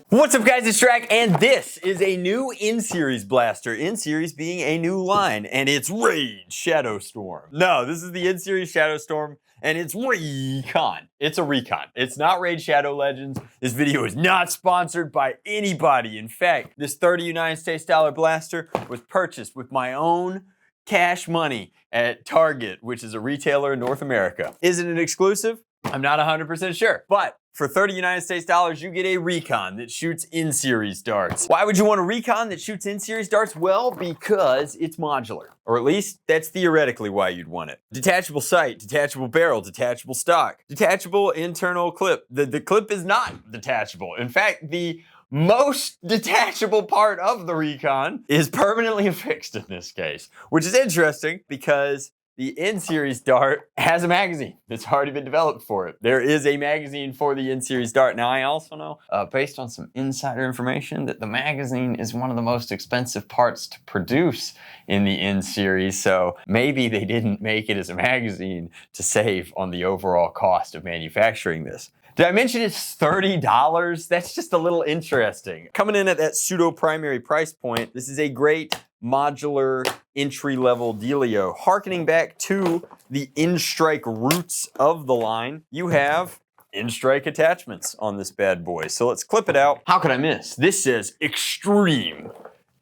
What's up guys, it's Drac, and this is a new N-series blaster. N-series being a new line, and it's Raid Shadow Storm. No, this is the N-series Shadow Storm, and it's Recon. It's a Recon. It's not Raid Shadow Legends. This video is not sponsored by anybody. In fact, this $30 United States blaster was purchased with my own cash money at Target, which is a retailer in North America. Is it an exclusive? I'm not 100% sure, but for $30 United States, you get a Recon that shoots N-series darts. Why would you want a Recon that shoots N-series darts? Well, because it's modular, or at least that's theoretically why you'd want it. Detachable sight, detachable barrel, detachable stock, detachable internal clip. The clip is not detachable. In fact, the most detachable part of the Recon is permanently affixed in this case, which is interesting because the N-series dart has a magazine that's already been developed for it. There is a magazine for the N-series dart. Now, I also know, based on some insider information, that the magazine is one of the most expensive parts to produce in the N-series, so maybe they didn't make it as a magazine to save on the overall cost of manufacturing this. Did I mention it's $30? That's just a little interesting. Coming in at that pseudo primary price point, this is a great modular entry-level dealio. Harkening back to the N-Strike roots of the line, you have N-Strike attachments on this bad boy. So let's clip it out. How could I miss? This says extreme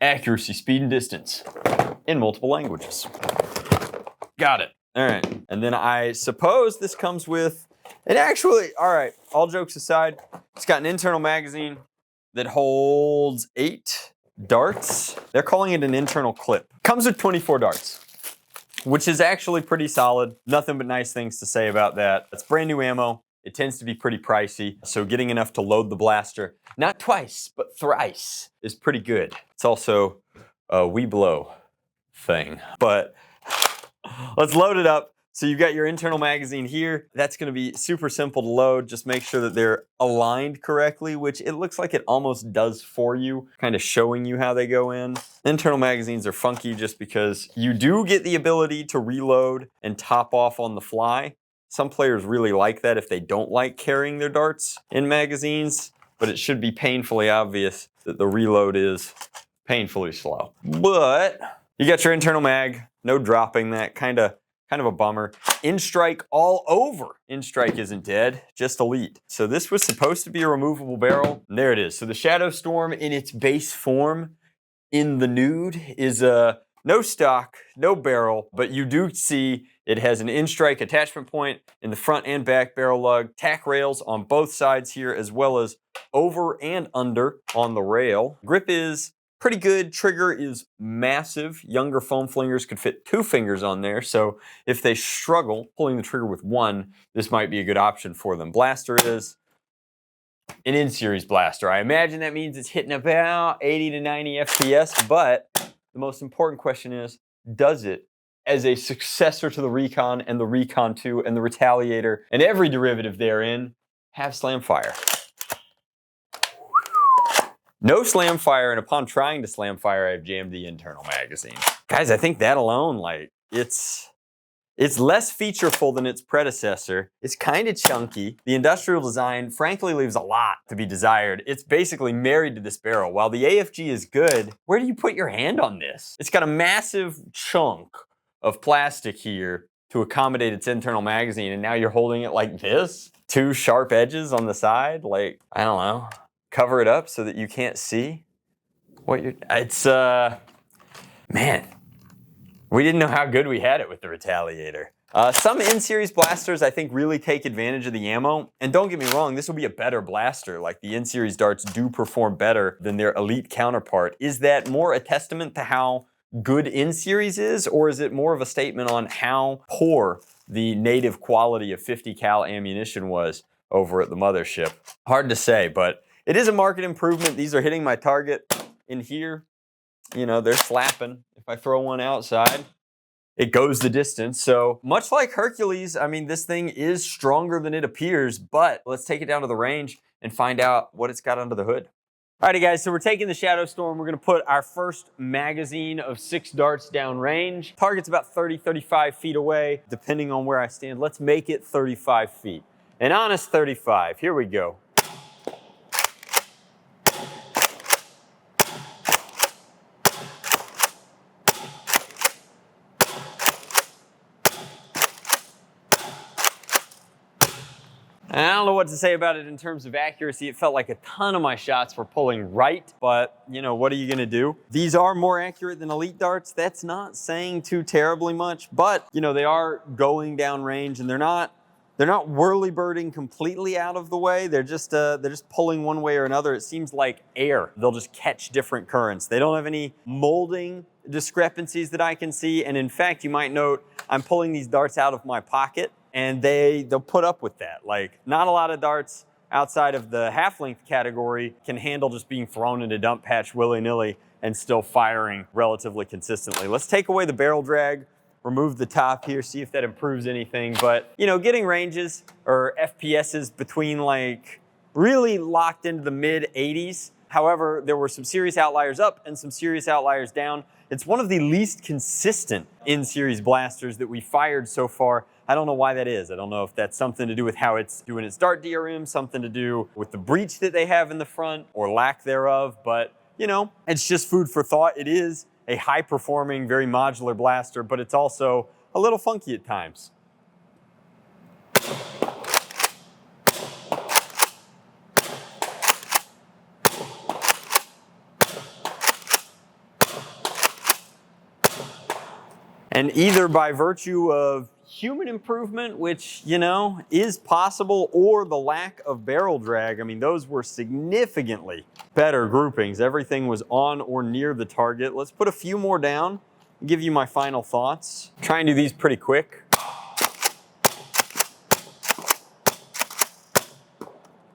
accuracy, speed, and distance in multiple languages. Got it. All right. And then I suppose this comes with, and actually, all right, all jokes aside, it's got an internal magazine that holds 8 darts. They're calling it an internal clip. Comes with 24 darts, which is actually pretty solid. Nothing but nice things to say about that. It's brand new ammo. It tends to be pretty pricey, so getting enough to load the blaster, not twice, but thrice, is pretty good. It's also a we blow thing. But let's load it up. So you've got your internal magazine here. That's gonna be super simple to load. Just make sure that they're aligned correctly, which it looks like it almost does for you, kind of showing you how they go in. Internal magazines are funky just because you do get the ability to reload and top off on the fly. Some players really like that if they don't like carrying their darts in magazines, but it should be painfully obvious that the reload is painfully slow. But you got your internal mag, no dropping that, kind of a bummer. N-Strike all over. N-Strike isn't dead, just elite. So this was supposed to be a removable barrel, and there it is. So the Shadow Storm in its base form in the nude is no stock, no barrel, but you do see it has an N-Strike attachment point in the front and back barrel lug, tack rails on both sides here, as well as over and under on the rail. Grip is pretty good. Trigger is massive. Younger foam flingers could fit 2 fingers on there, so if they struggle pulling the trigger with 1, this might be a good option for them. Blaster is an N-series blaster. I imagine that means it's hitting about 80 to 90 FPS, but the most important question is, does it, as a successor to the Recon and the Recon 2 and the Retaliator and every derivative therein, have slam fire? No slam fire, and upon trying to slam fire, I've jammed the internal magazine. Guys, I think that alone, like, it's less featureful than its predecessor. It's kind of chunky. The industrial design, frankly, leaves a lot to be desired. It's basically married to this barrel. While the AFG is good, where do you put your hand on this? It's got a massive chunk of plastic here to accommodate its internal magazine, and now you're holding it like this? 2 sharp edges on the side? Like, I don't know. Cover it up so that you can't see what you're, it's, man, we didn't know how good we had it with the Retaliator. Some N-series blasters, I think, really take advantage of the ammo, and don't get me wrong, this will be a better blaster. Like, the N-series darts do perform better than their elite counterpart. Is that more a testament to how good N-series is, or is it more of a statement on how poor the native quality of 50 cal ammunition was over at the mothership? Hard to say, but it is a market improvement. These are hitting my target in here. You know, they're slapping. If I throw one outside, it goes the distance. So much like Hercules, I mean, this thing is stronger than it appears, but let's take it down to the range and find out what it's got under the hood. Alrighty guys, so we're taking the Shadow Storm. We're gonna put our first magazine of 6 darts down range. Target's about 30, 35 feet away, depending on where I stand. Let's make it 35 feet. An honest 35. Here we go. I don't know what to say about it in terms of accuracy. It felt like a ton of my shots were pulling right, but you know, what are you gonna do? These are more accurate than elite darts. That's not saying too terribly much, but you know, they are going down range and they're not whirly-birding completely out of the way. They're just pulling one way or another. It seems like air. They'll just catch different currents. They don't have any molding discrepancies that I can see. And in fact, you might note, I'm pulling these darts out of my pocket and they'll put up with that. Like, not a lot of darts outside of the half-length category can handle just being thrown into dump patch willy-nilly and still firing relatively consistently. Let's take away the barrel drag, remove the top here, see if that improves anything. But, you know, getting ranges or FPSs between like really locked into the mid 80s. However, there were some serious outliers up and some serious outliers down. It's one of the least consistent in-series blasters that we fired so far. I don't know why that is. I don't know if that's something to do with how it's doing its dart DRM, something to do with the breach that they have in the front or lack thereof, but you know, it's just food for thought. It is a high-performing, very modular blaster, but it's also a little funky at times. And either by virtue of human improvement, which, you know, is possible, or the lack of barrel drag. I mean, those were significantly better groupings. Everything was on or near the target. Let's put a few more down and give you my final thoughts. Try and do these pretty quick.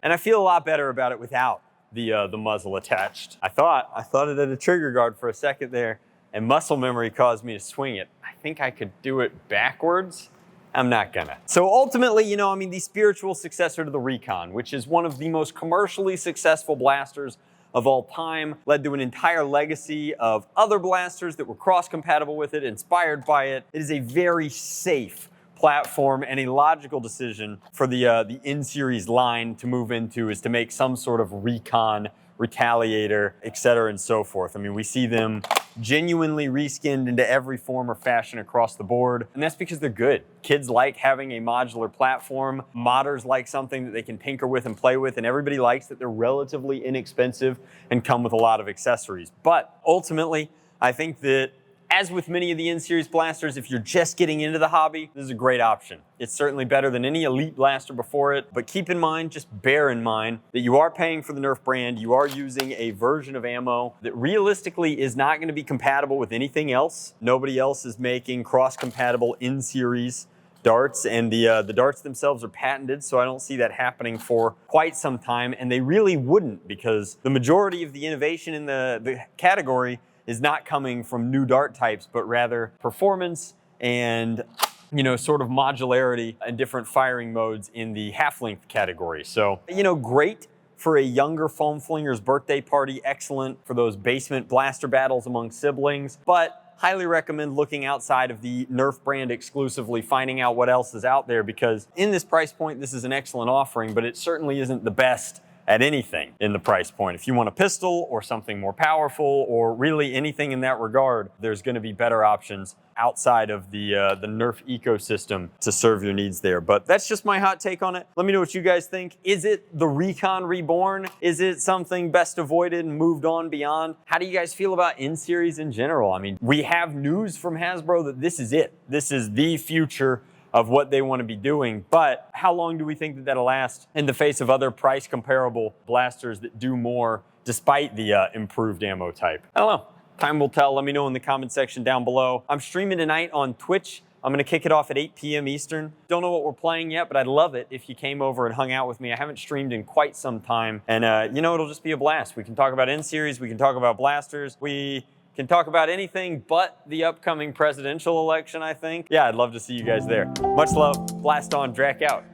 And I feel a lot better about it without the muzzle attached. I thought it had a trigger guard for a second there, and muscle memory caused me to swing it. I think I could do it backwards. I'm not gonna. So ultimately, you know, I mean, the spiritual successor to the Recon, which is one of the most commercially successful blasters of all time, led to an entire legacy of other blasters that were cross-compatible with it, inspired by it. It is a very safe platform, and a logical decision for the N-series line to move into is to make some sort of Recon, Retaliator, etc. and so forth. I mean, we see them genuinely reskinned into every form or fashion across the board, and that's because they're good. Kids like having a modular platform, modders like something that they can tinker with and play with, and everybody likes that they're relatively inexpensive and come with a lot of accessories. But ultimately, I think that as with many of the N-series blasters, if you're just getting into the hobby, this is a great option. It's certainly better than any elite blaster before it, but keep in mind, just bear in mind, that you are paying for the NERF brand, you are using a version of ammo that realistically is not going to be compatible with anything else. Nobody else is making cross-compatible N-series darts, and the darts themselves are patented, so I don't see that happening for quite some time, and they really wouldn't, because the majority of the innovation in the category is not coming from new dart types, but rather performance and, you know, sort of modularity and different firing modes in the half-length category. So, you know, great for a younger foam flinger's birthday party, excellent for those basement blaster battles among siblings, but highly recommend looking outside of the NERF brand exclusively, finding out what else is out there, because in this price point, this is an excellent offering, but it certainly isn't the best at anything in the price point. If you want a pistol or something more powerful or really anything in that regard, there's gonna be better options outside of the NERF ecosystem to serve your needs there. But that's just my hot take on it. Let me know what you guys think. Is it the Recon Reborn? Is it something best avoided and moved on beyond? How do you guys feel about N-series in general? I mean, we have news from Hasbro that this is it. This is the future of what they want to be doing, but how long do we think that that'll last in the face of other price comparable blasters that do more despite the improved ammo type? I don't know. Time will tell. Let me know in the comment section down below. I'm streaming tonight on Twitch. I'm gonna kick it off at 8 p.m. Eastern. Don't know what we're playing yet, but I'd love it if you came over and hung out with me. I haven't streamed in quite some time, and you know, it'll just be a blast. We can talk about N-series, we can talk about blasters, we can talk about anything but the upcoming presidential election, I think. Yeah, I'd love to see you guys there. Much love. Blast on, Drac out.